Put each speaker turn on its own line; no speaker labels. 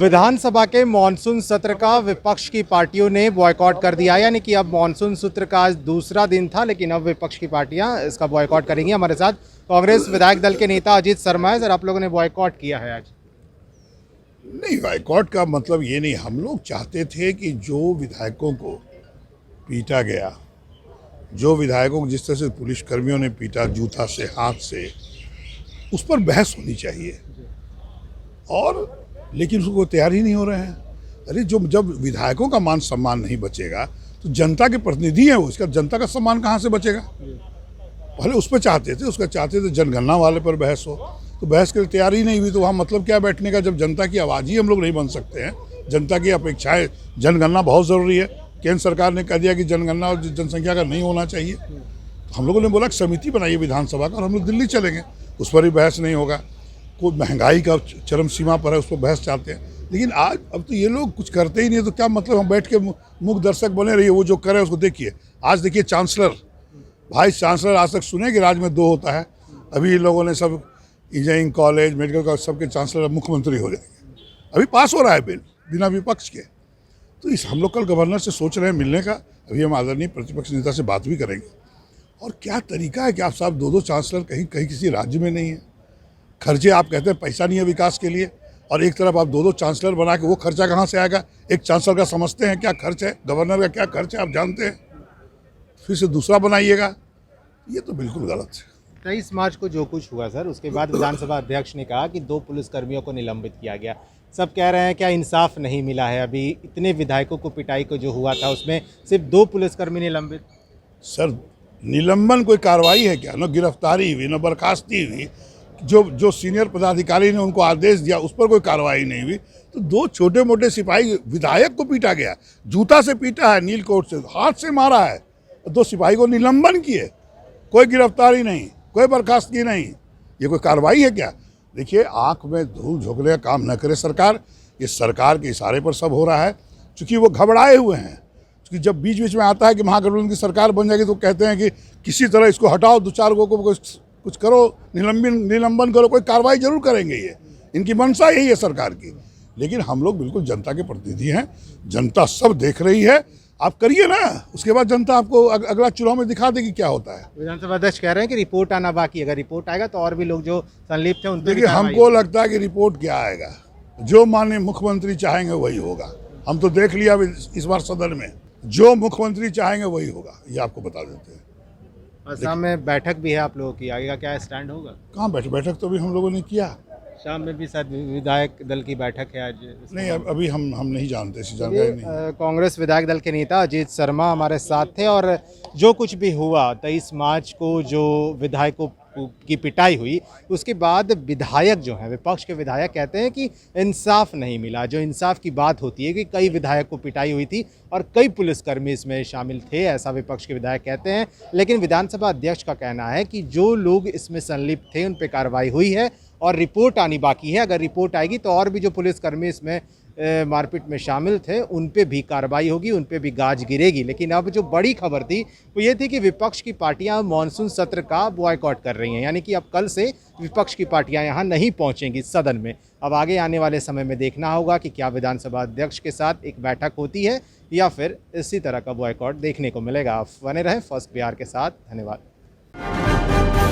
विधानसभा के मॉनसून सत्र का विपक्ष की पार्टियों ने बॉयकॉट कर दिया, यानी कि अब मॉनसून सत्र का आज दूसरा दिन था, लेकिन अब विपक्ष की पार्टियां इसका बॉयकॉट करेंगी। हमारे साथ कांग्रेस विधायक दल के नेता अजीत शर्मा है। सर, आप लोगों ने बॉयकॉट किया है आज?
नहीं, बॉयकॉट का मतलब ये नहीं। हम लोग चाहते थे कि जो विधायकों को पीटा गया, जो विधायकों को जिस तरह से पुलिस कर्मियों ने पीटा, जूता से, हाथ से, उस पर बहस होनी चाहिए। और लेकिन उसको तैयार ही नहीं हो रहे हैं। अरे जब विधायकों का मान सम्मान नहीं बचेगा तो जनता के प्रतिनिधि हैं वो, इसका जनता का सम्मान कहाँ से बचेगा? पहले उस पर चाहते थे जनगणना वाले पर बहस हो, तो बहस के लिए तैयार ही नहीं हुई। तो वहाँ मतलब क्या बैठने का, जब जनता की आवाज़ ही हम लोग नहीं बन सकते हैं। जनता की अपेक्षाएं, जनगणना बहुत ज़रूरी है। केंद्र सरकार ने कह दिया कि जनगणना और जनसंख्या का नहीं होना चाहिए। तो हम लोगों ने बोला कि समिति बनाइए विधानसभा का और हम लोग दिल्ली चलेंगे, उस पर भी बहस नहीं होगा। कोई महंगाई का चरम सीमा पर है, उस पर बहस चाहते हैं। लेकिन आज अब तो ये लोग कुछ करते ही नहीं, तो क्या मतलब हम बैठ के मूक दर्शक बने रहिए? वो जो करे उसको देखिए। आज देखिए चांसलर, वाइस चांसलर आज तक सुने कि राज्य में 2 होता है। अभी इन लोगों ने सब इंजीनियरिंग कॉलेज, मेडिकल कॉलेज, सबके चांसलर मुख्यमंत्री हो जाएंगे। अभी पास हो रहा है बिल बिना विपक्ष के। तो इस हम लोग कल गवर्नर से सोच रहे हैं मिलने का। अभी हम आदरणीय प्रतिपक्ष नेता से बात भी करेंगे। और क्या तरीका है कि आप साहब 2-2 चांसलर कहीं किसी राज्य में नहीं है। खर्चे आप कहते हैं पैसा नहीं है विकास के लिए, और एक तरफ आप 2-2 चांसलर बना के वो खर्चा कहाँ से आएगा? एक चांसलर का समझते हैं क्या खर्च है, गवर्नर का क्या खर्च है आप जानते हैं, फिर से दूसरा बनाइएगा। ये तो बिल्कुल गलत है।
23 मार्च को जो कुछ हुआ सर, उसके बाद विधानसभा अध्यक्ष ने कहा कि 2 पुलिसकर्मियों को निलंबित किया गया। सब कह रहे हैं क्या इंसाफ नहीं मिला है? अभी इतने विधायकों को पिटाई को जो हुआ था उसमें सिर्फ 2 पुलिसकर्मी निलंबित।
सर, निलंबन कोई कार्रवाई है क्या? न गिरफ्तारी हुई, न बर्खास्ती हुई। जो सीनियर पदाधिकारी ने उनको आदेश दिया उस पर कोई कार्रवाई नहीं हुई। तो 2 छोटे मोटे सिपाही, विधायक को पीटा गया, जूता से पीटा है, नील कोट से, हाथ से मारा है, 2 सिपाही को निलंबन किए, कोई गिरफ्तारी नहीं, कोई बर्खास्तगी नहीं। ये कोई कार्रवाई है क्या? देखिए, आंख में धूल झोंकने का काम न करे सरकार। ये सरकार के इशारे पर सब हो रहा है, क्योंकि वो घबराए हुए हैं। क्योंकि जब बीच बीच में आता है कि महागठबंधन की सरकार बन जाएगी तो कहते हैं कि किसी तरह इसको हटाओ, 2-4 लोगों को कुछ करो, निलंबन करो, कोई कार्रवाई जरूर करेंगे। ये इनकी मंशा यही है सरकार की। लेकिन हम लोग बिल्कुल जनता के प्रतिनिधि हैं, जनता सब देख रही है। आप करिए ना, उसके बाद जनता आपको अगला चुनाव में दिखा देगी क्या होता है।
विधानसभा अध्यक्ष कह रहे हैं कि रिपोर्ट आना बाकी, अगर रिपोर्ट आएगा तो और भी लोग जो संलिप्त हैं उन पर।
देखिए, हमको लगता है कि रिपोर्ट क्या आएगा, जो माननीय मुख्यमंत्री चाहेंगे वही होगा। हम तो देख लिया इस बार सदन में, जो मुख्यमंत्री चाहेंगे वही होगा, ये आपको बता देते हैं।
शाम में बैठक भी है आप लोगों की, आगे का क्या स्टैंड होगा?
कहाँ बैठक तो भी हम लोगों ने किया।
शाम में भी शायद विधायक दल की बैठक है आज।
नहीं, अभी हम नहीं जानते, इसी जानकारी नहीं।
कांग्रेस विधायक दल के नेता अजीत शर्मा हमारे साथ थे। और जो कुछ भी हुआ 23 मार्च को, जो विधायकों की पिटाई हुई, उसके बाद विधायक जो हैं, विपक्ष के विधायक कहते हैं कि इंसाफ नहीं मिला। जो इंसाफ की बात होती है कि कई विधायक को पिटाई हुई थी और कई पुलिसकर्मी इसमें शामिल थे, ऐसा विपक्ष के विधायक कहते हैं। लेकिन विधानसभा अध्यक्ष का कहना है कि जो लोग इसमें संलिप्त थे उन पर कार्रवाई हुई है और रिपोर्ट आनी बाकी है। अगर रिपोर्ट आएगी तो और भी जो पुलिसकर्मी इसमें मारपीट में शामिल थे उन पे भी कार्रवाई होगी, उन पे भी गाज गिरेगी। लेकिन अब जो बड़ी खबर थी वो ये थी कि विपक्ष की पार्टियां मॉनसून सत्र का बॉयकॉट कर रही हैं, यानी कि अब कल से विपक्ष की पार्टियां यहां नहीं पहुंचेंगी सदन में। अब आगे आने वाले समय में देखना होगा कि क्या विधानसभा अध्यक्ष के साथ एक बैठक होती है या फिर इसी तरह का बॉयकॉट देखने को मिलेगा। आप बने रहें फर्स्ट बिहार के साथ। धन्यवाद।